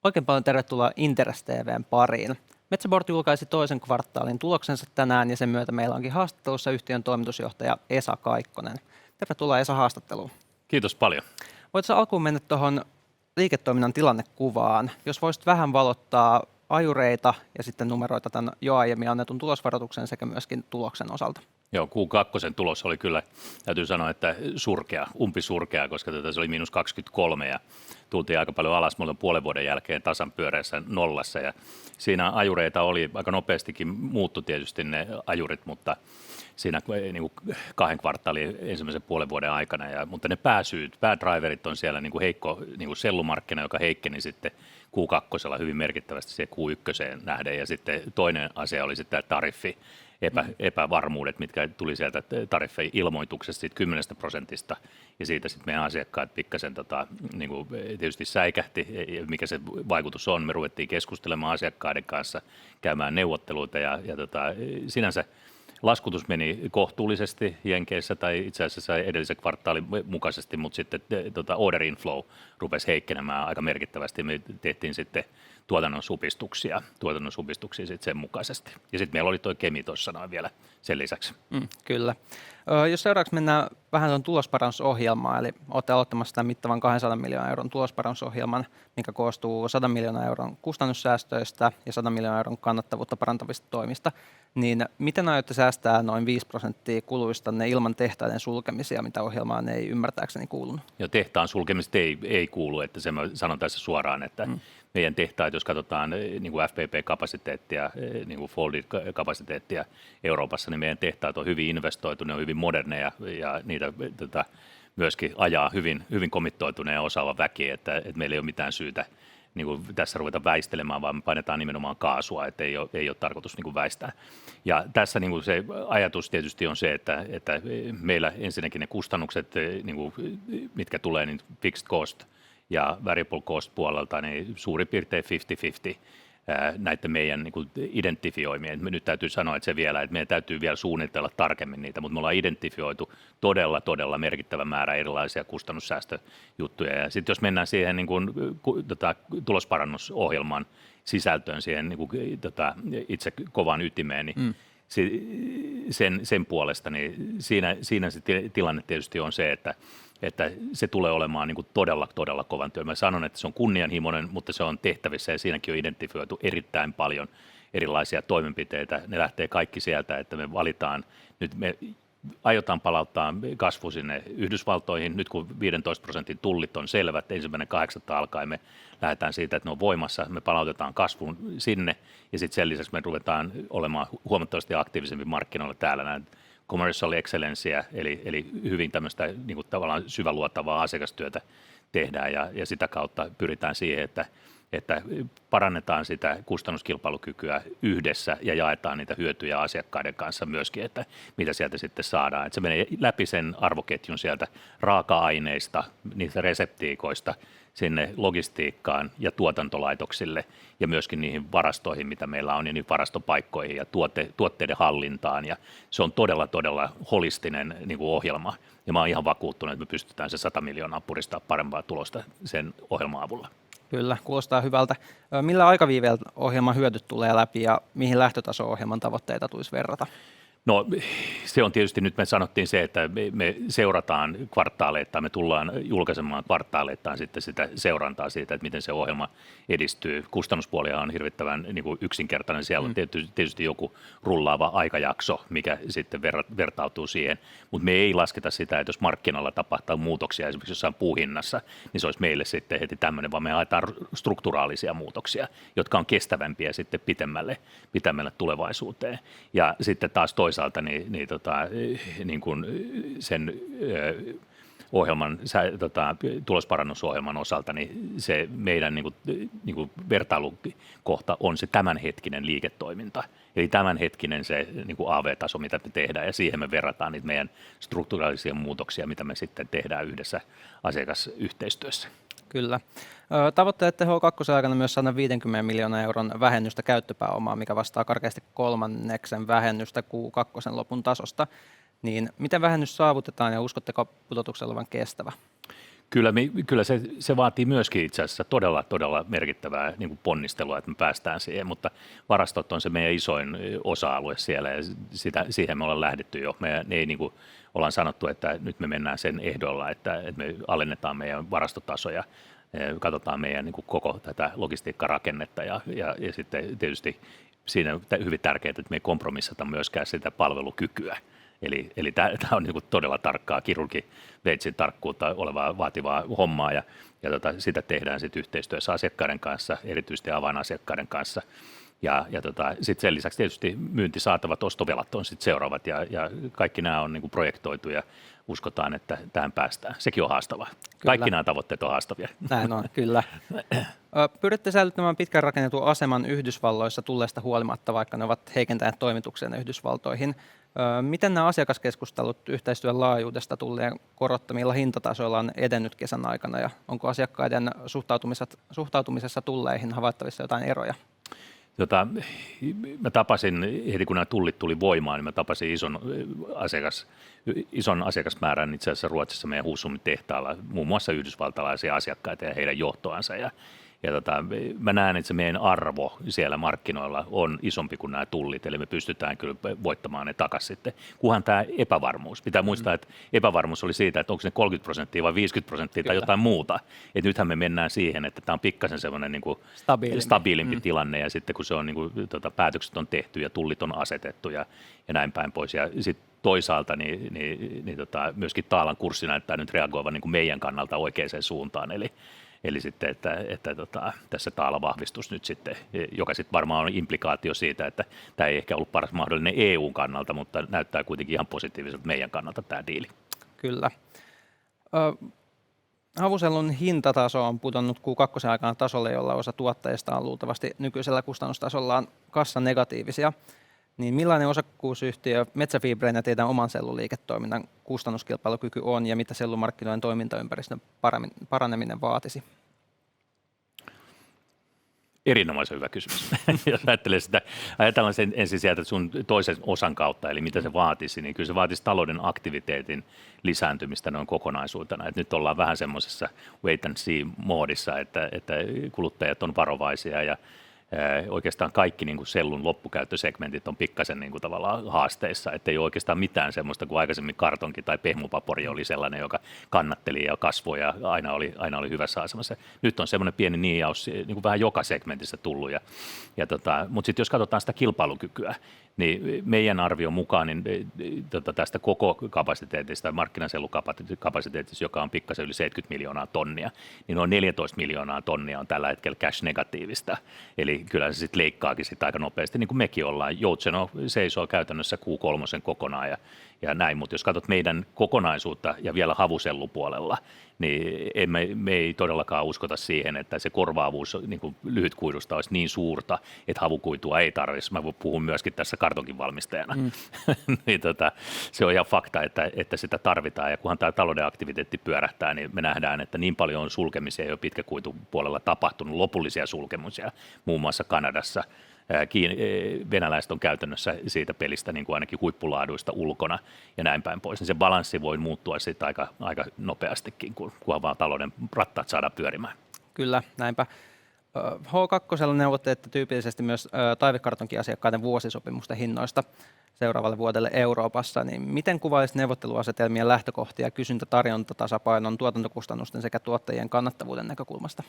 Oikein paljon tervetuloa Interes TV:n pariin. Metsä Board julkaisi toisen kvartaalin tuloksensa tänään ja sen myötä meillä onkin haastattelussa yhtiön toimitusjohtaja Esa Kaikkonen. Tervetuloa Esa haastatteluun. Kiitos paljon. Voitko alkuun mennä tuohon liiketoiminnan tilannekuvaan? Jos voisit vähän valottaa ajureita ja sitten numeroita tämän jo aiemmin annetun tulosvaroituksen sekä myöskin tuloksen osalta. Joo, Q2 tulos oli kyllä, täytyy sanoa, että umpisurkea, koska se oli -23 ja tultiin aika paljon alas. Me olemme puolen vuoden jälkeen tasan pyöreässä nollassa ja siinä ajureita oli, aika nopeastikin muuttu tietysti ne ajurit, mutta siinä niin kuin 2 kvartaalin ensimmäisen puolen vuoden aikana. Mutta ne päädriverit on siellä niin kuin heikko niin kuin sellumarkkina, joka heikkeni sitten Q2 hyvin merkittävästi siihen Q1 nähden. Ja sitten toinen asia oli sitten tariffi. Epävarmuudet, mitkä tuli sieltä tariffeilmoituksesta siitä 10%, ja siitä sitten meidän asiakkaat pikkasen niin kuin tietysti säikähti, mikä se vaikutus on. Me ruvettiin keskustelemaan asiakkaiden kanssa, käymään neuvotteluita, ja sinänsä laskutus meni kohtuullisesti Jenkeissä tai itse asiassa edellisen kvartaalin mukaisesti, mutta sitten order inflow rupesi heikkenemään aika merkittävästi. Me tehtiin sitten tuotannon supistuksia sitten sen mukaisesti. Ja sitten meillä oli tuo Kemi tuossa noin vielä sen lisäksi. Kyllä. Jos seuraavaksi mennään vähän tuon tulosparannusohjelmaan, eli olette aloittamassa tämän mittavan 200 miljoonan euron tulosparannusohjelman, mikä koostuu 100 miljoonan euron kustannussäästöistä ja 100 miljoonan euron kannattavuutta parantavista toimista, niin miten aiotte säästää noin 5% kuluistanne ilman tehtaiden sulkemisia, mitä ohjelmaan ei ymmärtääkseni kuulunut? Ja tehtaan sulkemista ei kuulu, että sen mä sanon tässä suoraan, että meidän tehtaat, jos katsotaan niin kuin FPP-kapasiteettia, niin kuin folded-kapasiteettia Euroopassa, niin meidän tehtaat on hyvin investoitu, ne on hyvin moderneja ja niitä myöskin ajaa hyvin komittoituneen ja osaava väki, että meillä ei ole mitään syytä niin kuin tässä ruveta väistelemään, vaan me painetaan nimenomaan kaasua, että ei ole tarkoitus niin kuin väistää. Ja tässä niin kuin se ajatus tietysti on se, että meillä ensinnäkin ne kustannukset, niin kuin, mitkä tulee, niin fixed cost ja variable cost puolelta, niin suurin piirtein 50-50 näiden meidän niin kuin identifioimien. Nyt täytyy sanoa, että se vielä, että meidän täytyy vielä suunnitella tarkemmin niitä, mutta me ollaan identifioitu todella merkittävä määrä erilaisia kustannussäästöjuttuja. Ja sitten jos mennään siihen niin kuin, tulosparannusohjelman sisältöön, siihen niin kuin, itse kovan ytimeen, niin sen puolesta, niin siinä se tilanne tietysti on se, että se tulee olemaan niin kuin todella kovan työn. Mä sanon, että se on kunnianhimoinen, mutta se on tehtävissä ja siinäkin on identifioitu erittäin paljon erilaisia toimenpiteitä. Ne lähtee kaikki sieltä, että me valitaan, nyt me aiotaan palauttaa kasvu sinne Yhdysvaltoihin. Nyt kun 15% tullit on selvät, 1.8. alkaen me lähdetään siitä, että ne on voimassa, me palautetaan kasvun sinne ja sitten sen lisäksi me ruvetaan olemaan huomattavasti aktiivisemmin markkinoilla täällä näin commercial excellencea, eli hyvin tämmöistä niin kuin tavallaan syväluottavaa asiakastyötä tehdään ja sitä kautta pyritään siihen, että parannetaan sitä kustannuskilpailukykyä yhdessä ja jaetaan niitä hyötyjä asiakkaiden kanssa myöskin, että mitä sieltä sitten saadaan. Että se menee läpi sen arvoketjun sieltä raaka-aineista, niistä reseptiikoista sinne logistiikkaan ja tuotantolaitoksille ja myöskin niihin varastoihin, mitä meillä on, ja niihin varastopaikkoihin ja tuotteiden hallintaan. Ja se on todella holistinen niin kuin ohjelma. Ja mä oon ihan vakuuttunut, että me pystytään se 100 miljoonaa puristaa parempaa tulosta sen ohjelman avulla. Kyllä, kuulostaa hyvältä. Millä aikaviiveellä ohjelman hyödyt tulee läpi ja mihin lähtötaso-ohjelman tavoitteita tulisi verrata? No se on tietysti, nyt me sanottiin se, että me seurataan kvartaaleittain, me tullaan julkaisemaan kvartaaleittain sitten sitä seurantaa siitä, että miten se ohjelma edistyy. Kustannuspuolia on hirvittävän niin kuin yksinkertainen, siellä on tietysti joku rullaava aikajakso, mikä sitten vertautuu siihen, mutta me ei lasketa sitä, että jos markkinoilla tapahtuu muutoksia esimerkiksi jossain puuhinnassa, niin se olisi meille sitten heti tämmöinen, vaan me haetaan strukturaalisia muutoksia, jotka on kestävämpiä sitten pitemmälle tulevaisuuteen. Ja sitten taas toisaalta niin kuin sen ohjelman, tulosparannusohjelman osalta, niin se meidän niin kuin vertailukohta on se tämänhetkinen liiketoiminta. Eli tämänhetkinen se niin kuin AV-taso, mitä me tehdään, ja siihen me verrataan niitä meidän strukturaalisia muutoksia, mitä me sitten tehdään yhdessä asiakasyhteistyössä. Kyllä. Tavoitteette H2 aikana myös 150 miljoonan euron vähennystä käyttöpääomaa, mikä vastaa karkeasti kolmanneksen vähennystä Q2 lopun tasosta. Niin miten vähennys saavutetaan ja uskotteko pudotuksen olevan kestävä? Kyllä se vaatii myöskin itse asiassa todella merkittävää niin kuin ponnistelua, että me päästään siihen, mutta varastot on se meidän isoin osa-alue siellä ja siihen me ollaan lähdetty jo. Me ei niin kuin ollaan sanottu, että nyt me mennään sen ehdolla, että me alennetaan meidän varastotasoja, katsotaan meidän niin kuin koko tätä logistiikkarakennetta ja sitten tietysti siinä on hyvin tärkeää, että me ei kompromissata myöskään sitä palvelukykyä. Eli tämä on niin kuin todella tarkkaa kirurgiveitsin tarkkuutta olevaa vaativaa hommaa ja sitä tehdään sitten yhteistyössä asiakkaiden kanssa, erityisesti avainasiakkaiden kanssa. Ja sitten sen lisäksi tietysti myyntisaatavat ostovelat on sitten seuraavat ja kaikki nämä on niin kuin projektoitu ja uskotaan, että tähän päästään. Sekin on haastavaa. Kyllä. Kaikki nämä tavoitteet on haastavia. Näin on, kyllä. Pyritte säilyttämään pitkään rakennetun aseman Yhdysvalloissa tulleesta huolimatta, vaikka ne ovat heikentäneet toimituksen Yhdysvaltoihin. Miten nämä asiakaskeskustelut yhteistyön laajuudesta tulleen korottamilla hintatasoilla on edennyt kesän aikana ja onko asiakkaiden suhtautumisessa tulleihin havaittavissa jotain eroja? Mä tapasin, heti kun nämä tullit tuli voimaan, niin mä tapasin ison asiakasmäärän itse asiassa Ruotsissa meidän Husum tehtaalla, muun muassa yhdysvaltalaisia asiakkaita ja heidän johtoansa. Ja mä näen, että se meidän arvo siellä markkinoilla on isompi kuin nämä tullit, eli me pystytään kyllä voittamaan ne takaisin sitten. Kunhan tämä epävarmuus. Pitää muistaa, että epävarmuus oli siitä, että onko ne 30% vai 50% tai jotain muuta. Et nythän me mennään siihen, että tämä on pikkasen semmoinen niin kuin stabiilimpi tilanne, ja sitten kun se on, niin kuin, päätökset on tehty ja tullit on asetettu ja näin päin pois. Ja sitten toisaalta myöskin taalan kurssi näyttää nyt reagoivan niin kuin meidän kannalta oikeaan suuntaan, Eli sitten, että tässä taalavahvistus nyt sitten, joka sitten varmaan on implikaatio siitä, että tämä ei ehkä ollut paras mahdollinen EUn kannalta, mutta näyttää kuitenkin ihan positiiviselta meidän kannalta tämä diili. Kyllä. Havusellun hintataso on pudonnut Q2 aikana tasolle, jolla osa tuotteista on luultavasti nykyisellä kustannustasollaan kassanegatiivisia. Niin millainen osakkuusyhtiö Metsäfibren ja teidän oman selluliiketoiminnan kustannuskilpailukyky on ja mitä sellumarkkinoiden toimintaympäristön paraneminen vaatisi? Erinomaisen hyvä kysymys. Jos ajatellaan sen ensin sieltä sun toisen osan kautta, eli mitä se vaatisi, niin kyllä se vaatisi talouden aktiviteetin lisääntymistä noin kokonaisuutena. Et nyt ollaan vähän semmoisessa wait and see -moodissa, että kuluttajat on varovaisia ja oikeastaan kaikki niin kuin sellun loppukäyttösegmentit on pikkasen niin kuin tavallaan haasteissa, että ei ole oikeastaan mitään semmoista kuin aikaisemmin kartonki tai pehmupapori oli sellainen, joka kannatteli ja kasvoi ja aina oli hyvässä asemassa. Nyt on semmoinen pieni niijaus niin kuin vähän joka segmentissä tullut. Mutta sitten jos katsotaan sitä kilpailukykyä, niin meidän arvion mukaan niin, tästä koko kapasiteetista, markkinasellukapasiteetista, joka on pikkasen yli 70 miljoonaa tonnia, niin noin 14 miljoonaa tonnia on tällä hetkellä cash-negatiivista. Eli kyllä se sitten leikkaakin sit aika nopeasti, niin kuin mekin ollaan. Joutseno seisoo käytännössä Q3 kokonaan ja näin, mutta jos katsot meidän kokonaisuutta ja vielä havusellupuolella, niin me ei todellakaan uskota siihen, että se korvaavuus niin kuin lyhytkuidusta olisi niin suurta, että havukuitua ei tarvitsisi. Mä puhun myöskin tässä kartonkin valmistajana. Niin se on ihan fakta, että sitä tarvitaan, ja kunhan tämä talouden aktiviteetti pyörähtää, niin me nähdään, että niin paljon on sulkemisia jo pitkäkuitupuolella tapahtunut, lopullisia sulkemisia, muun muassa Kanadassa. Venäläiset on käytännössä siitä pelistä niin kuin ainakin huippulaaduista ulkona ja näin päin pois. Niin se balanssi voi muuttua siitä aika nopeastikin, kunhan vaan talouden rattaat saadaan pyörimään. Kyllä, näinpä. H2 neuvottelette tyypillisesti myös taivekartonkiasiakkaiden vuosisopimusten hinnoista seuraavalle vuodelle Euroopassa. Niin miten kuvailisit neuvotteluasetelmien lähtökohtia kysyntä-tarjontatasapainon, tuotantokustannusten sekä tuottajien kannattavuuden näkökulmasta?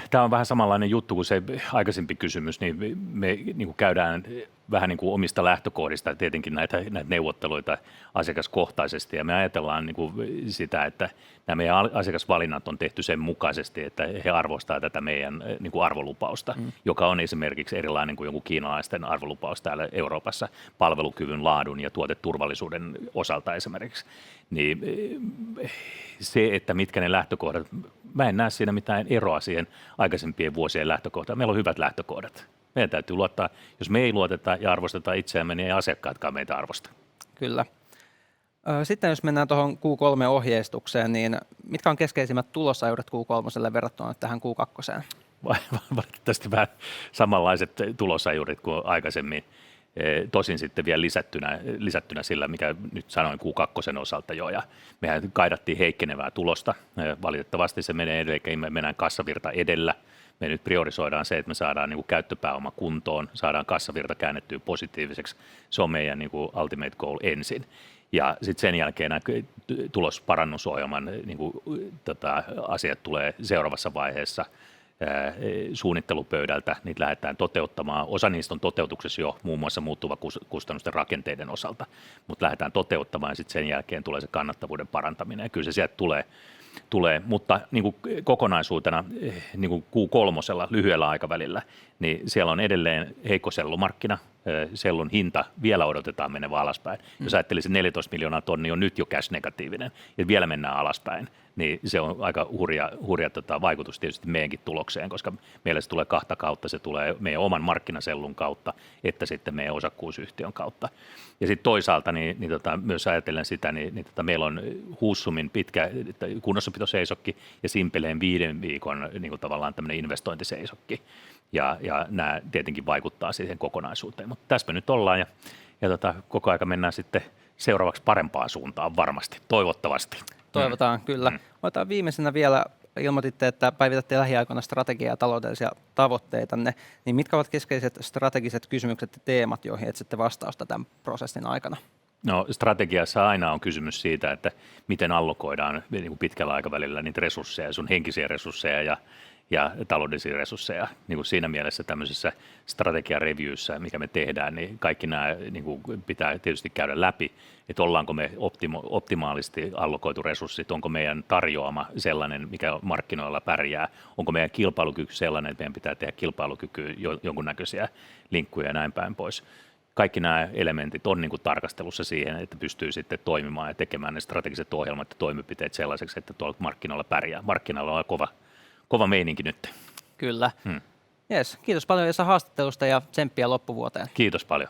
Tämä on vähän samanlainen juttu kuin se aikaisempi kysymys, niin me niin kuin käydään vähän niin kuin omista lähtökohdista tietenkin näitä neuvotteluita asiakaskohtaisesti, ja me ajatellaan niin kuin sitä, että nämä meidän asiakasvalinnat on tehty sen mukaisesti, että he arvostavat tätä meidän niin kuin arvolupausta, joka on esimerkiksi erilainen kuin jonkun kiinalaisten arvolupaus täällä Euroopassa palvelukyvyn, laadun ja tuoteturvallisuuden osalta esimerkiksi. Niin se, että mitkä ne lähtökohdat, mä en näe siinä mitään eroa siihen aikaisempien vuosien lähtökohtaan. Meillä on hyvät lähtökohdat. Meidän täytyy luottaa, jos me ei luoteta ja arvosteta itseämme, niin ei asiakkaatkaan meitä arvosta. Kyllä. Sitten jos mennään tuohon Q3-ohjeistukseen, niin mitkä on keskeisimmät tulosajurrit Q3 verrattuna tähän Q2? Valitettavasti vähän samanlaiset tulosajurit kuin aikaisemmin. tosin sitten vielä lisättynä sillä, mikä nyt sanoin Q2 osalta jo, ja mehän kaidattiin heikkenevää tulosta. Valitettavasti se menee edelleen, me mennään kassavirta edellä. Me nyt priorisoidaan se, että me saadaan niin kuin käyttöpääoma kuntoon, saadaan kassavirta käännettyä positiiviseksi. Se on meidän niin kuin ultimate goal ensin. Ja sitten sen jälkeen nämä tulosparannusohjelman niin kuin, asiat tulee seuraavassa vaiheessa suunnittelupöydältä, niitä lähdetään toteuttamaan. Osa niistä on toteutuksessa jo muun muassa muuttuva kustannusten rakenteiden osalta, mutta lähdetään toteuttamaan ja sitten sen jälkeen tulee se kannattavuuden parantaminen ja kyllä se sieltä tulee. Mutta niin kuin kokonaisuutena niin kuin Q3 lyhyellä aikavälillä, niin siellä on edelleen heikko sellumarkkina, sellun hinta vielä odotetaan menevä alaspäin. Jos ajattelisin 14 miljoonaa tonnia on nyt jo cash-negatiivinen ja vielä mennään alaspäin, niin se on aika hurja vaikutus tietysti meidänkin tulokseen, koska meillä se tulee kahta kautta, se tulee meidän oman markkinasellun kautta, että sitten meidän osakkuusyhtiön kautta. Ja sitten toisaalta myös ajatellen sitä, meillä on Hussumin pitkä kunnossapitoseisokki ja Simpeleen 5 viikon niin kuin tavallaan tämmöinen investointiseisokki. Ja nämä tietenkin vaikuttaa siihen kokonaisuuteen, mutta tässä me nyt ollaan ja koko aika mennään sitten seuraavaksi parempaan suuntaan varmasti, toivottavasti. Toivotaan, kyllä. Otetaan viimeisenä vielä, ilmoititte, että päivitätte lähiaikoina strategiaa ja taloudellisia tavoitteitanne, niin mitkä ovat keskeiset strategiset kysymykset ja teemat, joihin etsitte vastausta tämän prosessin aikana? No, strategiassa aina on kysymys siitä, että miten allokoidaan niin kuin pitkällä aikavälillä niitä resursseja, sun henkisiä resursseja ja taloudellisia resursseja. Niin kuin siinä mielessä tämmöisessä strategiareviewssä, mikä me tehdään, niin kaikki nämä niin kuin pitää tietysti käydä läpi, että ollaanko me optimaalisesti allokoitu resurssit, onko meidän tarjoama sellainen, mikä markkinoilla pärjää, onko meidän kilpailukyky sellainen, että meidän pitää tehdä kilpailukykyyn jonkunnäköisiä linkkuja ja näin päin pois. Kaikki nämä elementit on niin kuin tarkastelussa siihen, että pystyy sitten toimimaan ja tekemään ne strategiset ohjelmat ja toimenpiteet sellaiseksi, että tuolla markkinoilla pärjää. Markkinoilla on kova meininki nyt. Kyllä. Yes. Kiitos paljon Esa haastattelusta ja tsemppiä loppuvuoteen. Kiitos paljon.